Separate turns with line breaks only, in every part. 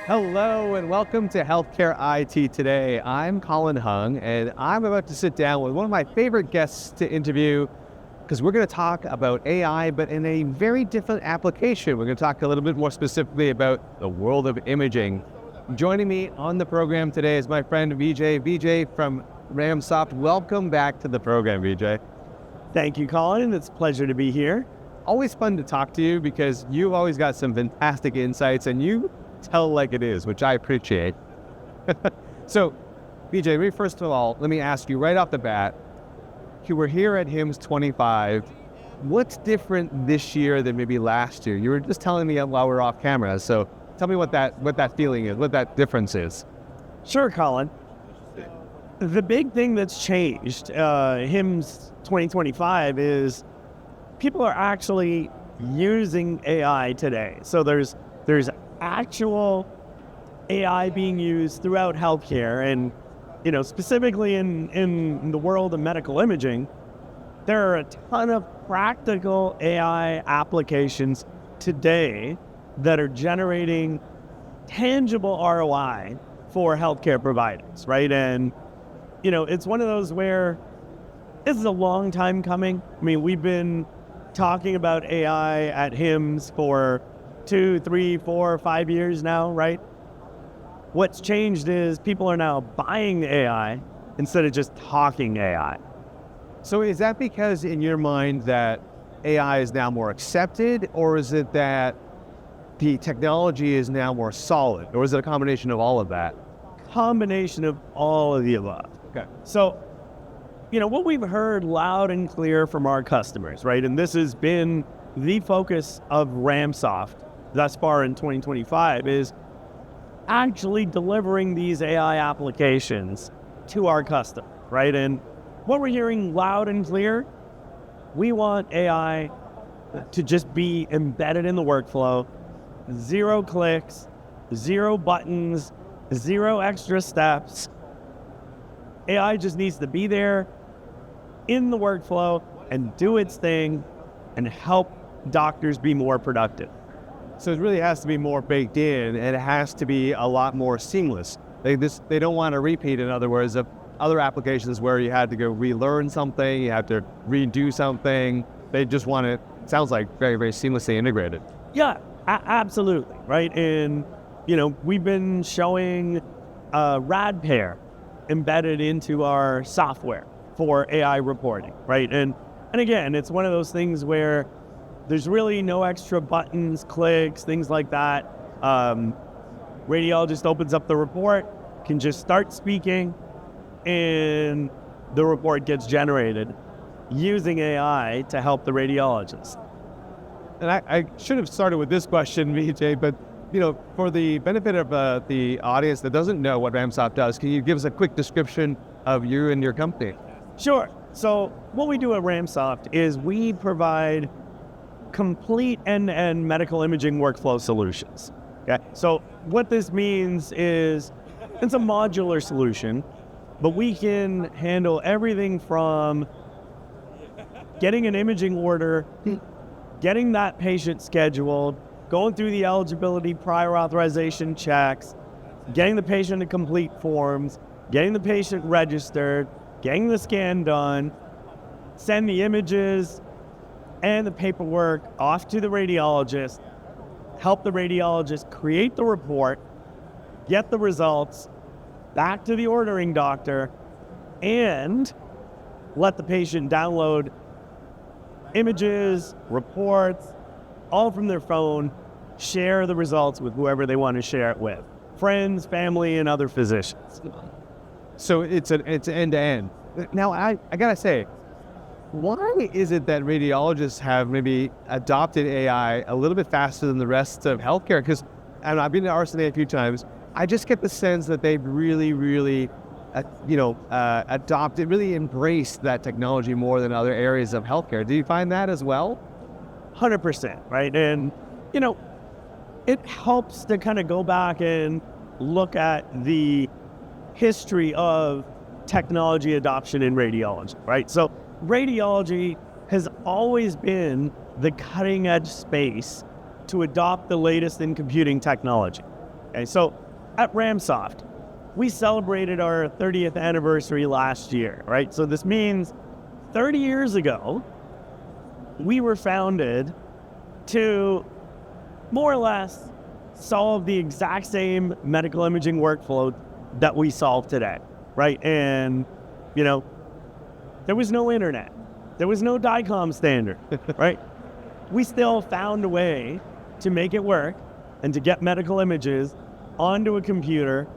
Hello and welcome to Healthcare IT Today. I'm Colin Hung and I'm about to sit down with one of my favorite guests to interview because we're going to talk about AI, but in a very different application. We're going to talk a little bit more specifically about the world of imaging. Joining me on the program today is my friend Vijay from RamSoft. Welcome back to the program, Vijay.
Thank you, Colin. It's a pleasure to be here.
Always fun to talk to you because you've always got some fantastic insights and you tell like it is, which I appreciate. So, Vijay, first of all, let me ask you right off the bat, you were here at HIMSS 25. What's different this year than maybe last year? You were just telling me while we were off camera, so tell me what that feeling is, what that difference is.
Sure, Colin. The big thing that's changed, HIMSS 2025, is people are actually using AI today. So there's actual AI being used throughout healthcare, and specifically in the world of medical imaging, there are a ton of practical AI applications today that are generating tangible ROI for healthcare providers, right? And it's one of those where this is a long time coming. I mean, we've been talking about AI at HIMSS for 2, 3, 4, 5 years now, right? What's changed is people are now buying AI instead of just talking AI.
So is that because in your mind that AI is now more accepted, or is it that the technology is now more solid, or is it a combination of all of that?
Combination of all of the above.
Okay.
So, what we've heard loud and clear from our customers, right? And this has been the focus of RamSoft thus far in 2025, is actually delivering these AI applications to our customers, right? And what we're hearing loud and clear, we want AI to just be embedded in the workflow, 0 clicks, 0 buttons, 0 extra steps. AI just needs to be there in the workflow and do its thing and help doctors be more productive.
So it really has to be more baked in, and it has to be a lot more seamless. They don't want to repeat, in other words, of other applications where you had to go relearn something, you have to redo something. They just want it sounds like very, very seamlessly integrated.
Yeah, absolutely, right? And, we've been showing rad pair embedded into our software for AI reporting, right? And again, it's one of those things where there's really no extra buttons, clicks, things like that. Radiologist opens up the report, can just start speaking, and the report gets generated using AI to help the radiologist.
And I should have started with this question, Vijay, but for the benefit of the audience that doesn't know what RamSoft does, can you give us a quick description of you and your company?
Sure. So what we do at RamSoft is we provide complete end-to-end medical imaging workflow solutions. Okay. So what this means is it's a modular solution, but we can handle everything from getting an imaging order, getting that patient scheduled, going through the eligibility prior authorization checks, getting the patient to complete forms, getting the patient registered, getting the scan done, send the images and the paperwork off to the radiologist, help the radiologist create the report, get the results back to the ordering doctor, and let the patient download images, reports, all from their phone, share the results with whoever they want to share it with, friends, family, and other physicians.
So it's end to end. Now, I gotta say, why is it that radiologists have maybe adopted AI a little bit faster than the rest of healthcare? Because I've been to RSNA a few times. I just get the sense that they've really adopted, really embraced that technology more than other areas of healthcare. Do you find that as well?
100%, right? And, it helps to kind of go back and look at the history of technology adoption in radiology, right? So radiology has always been the cutting edge space to adopt the latest in computing technology. Okay, so at RamSoft, we celebrated our 30th anniversary last year, right? So this means 30 years ago, we were founded to more or less solve the exact same medical imaging workflow that we solve today, right? And, you know, there was no internet. There was no DICOM standard, right? We still found a way to make it work and to get medical images onto a computer,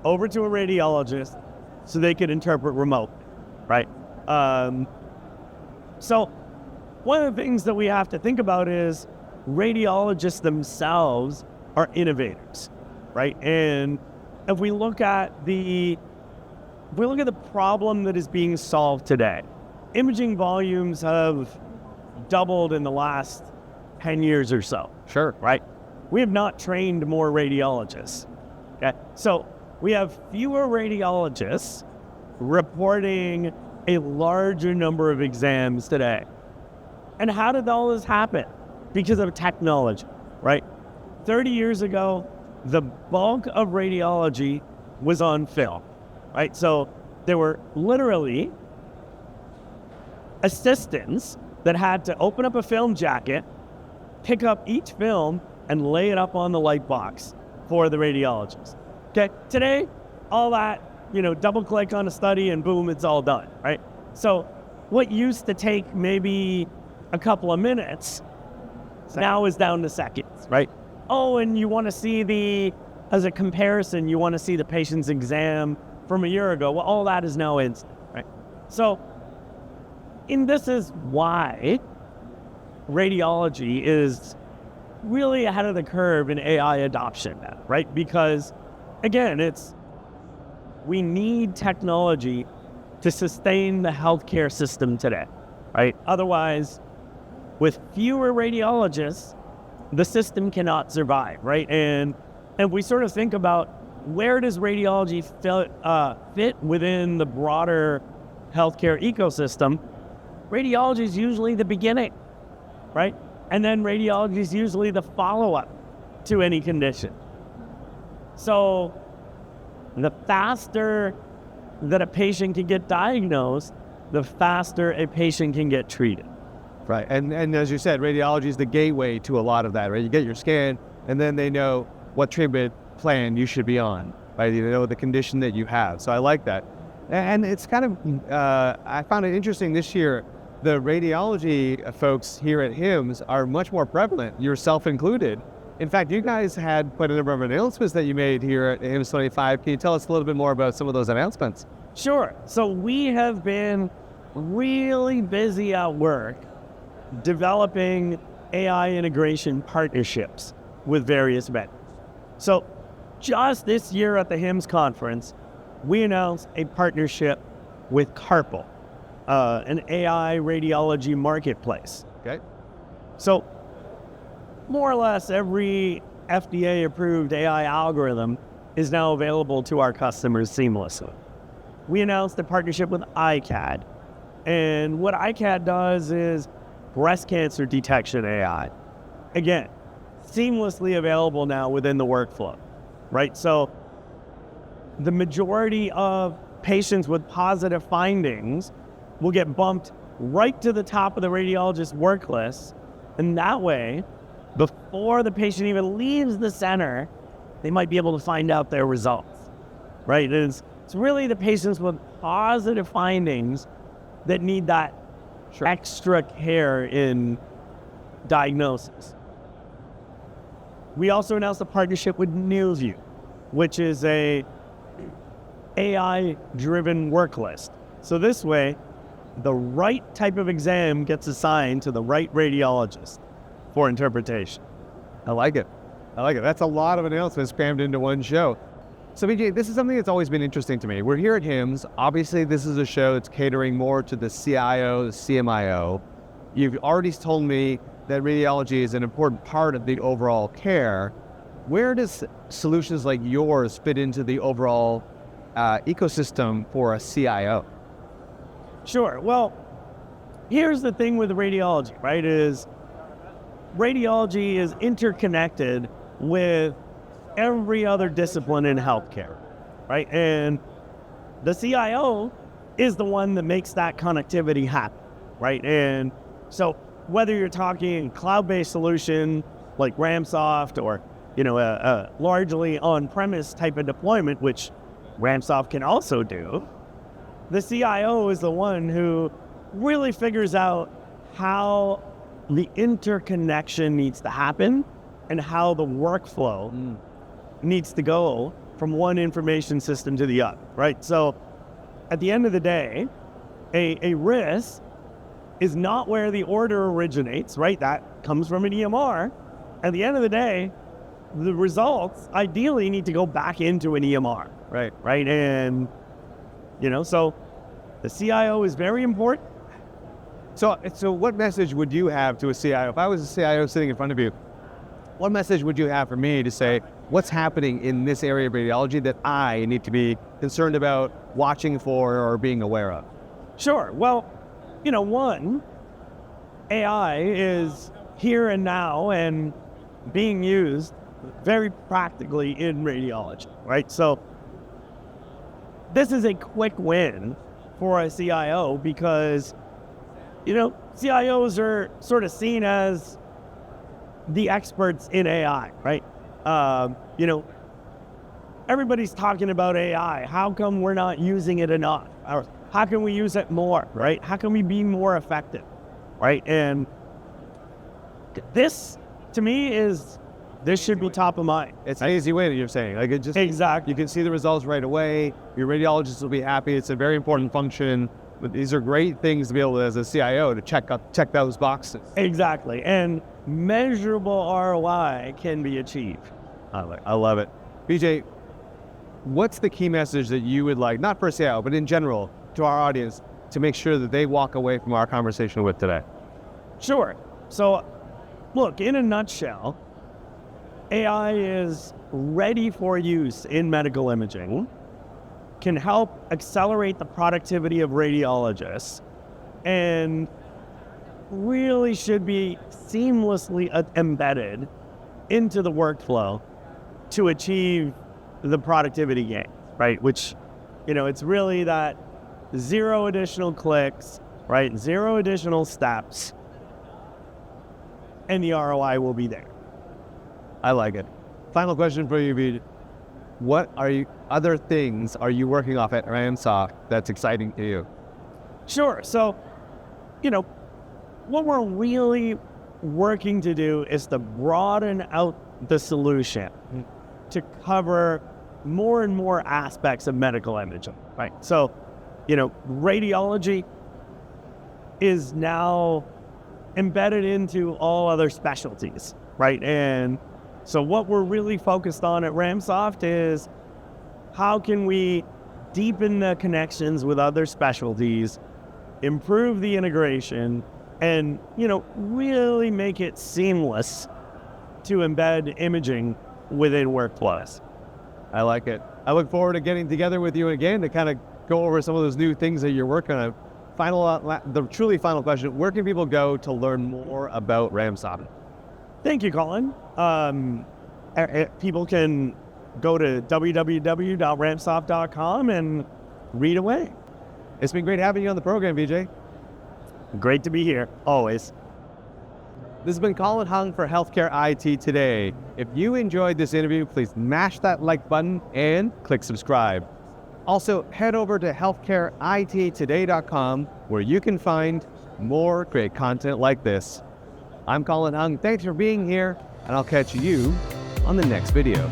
over to a radiologist, so they could interpret remotely, right? So one of the things that we have to think about is radiologists themselves are innovators, right? And if we look at the problem that is being solved today, imaging volumes have doubled in the last 10 years or so.
Sure.
Right? We have not trained more radiologists. Okay? So we have fewer radiologists reporting a larger number of exams today. And how did all this happen? Because of technology, right? 30 years ago, the bulk of radiology was on film, right? So there were literally assistants that had to open up a film jacket, pick up each film, and lay it up on the light box for the radiologist. Okay, today, all that, double click on a study and boom, it's all done, right? So what used to take maybe a couple of minutes now is down to seconds, right? Oh, and you want to see as a comparison, you want to see the patient's exam from a year ago. Well, all that is now instant, right? So, and this is why radiology is really ahead of the curve in AI adoption now, right? Because, again, we need technology to sustain the healthcare system today, right? Otherwise, with fewer radiologists, the system cannot survive, right? And we sort of think about where does radiology fit within the broader healthcare ecosystem. Radiology is usually the beginning, right? And then radiology is usually the follow-up to any condition. So the faster that a patient can get diagnosed, the faster a patient can get treated.
Right, and as you said, radiology is the gateway to a lot of that, right? You get your scan, and then they know what treatment plan you should be on, right? They know the condition that you have. So I like that. And it's kind of, I found it interesting this year, the radiology folks here at HIMSS are much more prevalent, yourself included. In fact, you guys had quite a number of announcements that you made here at HIMSS 25. Can you tell us a little bit more about some of those announcements?
Sure. So we have been really busy at work developing AI integration partnerships with various vendors. So just this year at the HIMSS conference, we announced a partnership with Carpal, an AI radiology marketplace.
Okay.
So more or less every FDA-approved AI algorithm is now available to our customers seamlessly. We announced a partnership with iCAD, and what iCAD does is breast cancer detection AI. Again, seamlessly available now within the workflow, right? So the majority of patients with positive findings will get bumped right to the top of the radiologist's work list, and that way, before the patient even leaves the center, they might be able to find out their results, right? It's really the patients with positive findings that need that extra care in diagnosis. We also announced a partnership with NewView, which is a AI-driven work list. So this way, the right type of exam gets assigned to the right radiologist for interpretation.
I like it. That's a lot of announcements crammed into one show. So Vijay, this is something that's always been interesting to me. We're here at HIMSS. Obviously, this is a show that's catering more to the CIO, the CMIO. You've already told me that radiology is an important part of the overall care. Where does solutions like yours fit into the overall ecosystem for a CIO?
Sure. Well, here's the thing with radiology, right? Is radiology is interconnected with every other discipline in healthcare, right? And the CIO is the one that makes that connectivity happen, right? And so whether you're talking cloud-based solution like RamSoft or, a largely on-premise type of deployment, which RamSoft can also do, the CIO is the one who really figures out how the interconnection needs to happen and how the workflow needs to go from one information system to the other, right? So at the end of the day, a risk is not where the order originates, right? That comes from an EMR. At the end of the day, the results ideally need to go back into an EMR, right? And, so the CIO is very important.
So what message would you have to a CIO? If I was a CIO sitting in front of you, what message would you have for me to say, what's happening in this area of radiology that I need to be concerned about, watching for, or being aware of?
Sure. Well, one, AI is here and now and being used very practically in radiology, right? So this is a quick win for a CIO because, CIOs are sort of seen as the experts in AI, right? Everybody's talking about AI. How come we're not using it enough? Or how can we use it more, right? How can we be more effective, right? And this, to me, this should be top of mind.
It's an easy way that you're saying. Like, it just
exactly.
You can see the results right away. Your radiologists will be happy. It's a very important function. But these are great things to be able to, as a CIO, to check those boxes.
Exactly. And measurable ROI can be achieved.
I love it. Vijay, what's the key message that you would like, not for CIO, but in general, to our audience, to make sure that they walk away from our conversation with today?
Sure. So, look, in a nutshell, AI is ready for use in medical imaging, can help accelerate the productivity of radiologists, and really should be seamlessly embedded into the workflow to achieve the productivity gain, right? Which, it's really that zero additional clicks, right? Zero additional steps, and the ROI will be there.
I like it. Final question for you, Vijay. What other things are you working off at RamSoft that's exciting to you?
Sure. So, what we're really working to do is to broaden out the solution to cover more and more aspects of medical imaging, right? So, radiology is now embedded into all other specialties, right? And so what we're really focused on at RamSoft is how can we deepen the connections with other specialties, improve the integration, and, really make it seamless to embed imaging within workflows.
I like it. I look forward to getting together with you again to kind of go over some of those new things that you're working on. The truly final question, where can people go to learn more about RamSoft?
Thank you, Colin. People can go to www.ramsoft.com and read away.
It's been great having you on the program, Vijay.
Great to be here, always.
This has been Colin Hung for Healthcare IT Today. If you enjoyed this interview, please mash that like button and click subscribe. Also, head over to healthcareittoday.com where you can find more great content like this. I'm Colin Hung. Thanks for being here, and I'll catch you on the next video.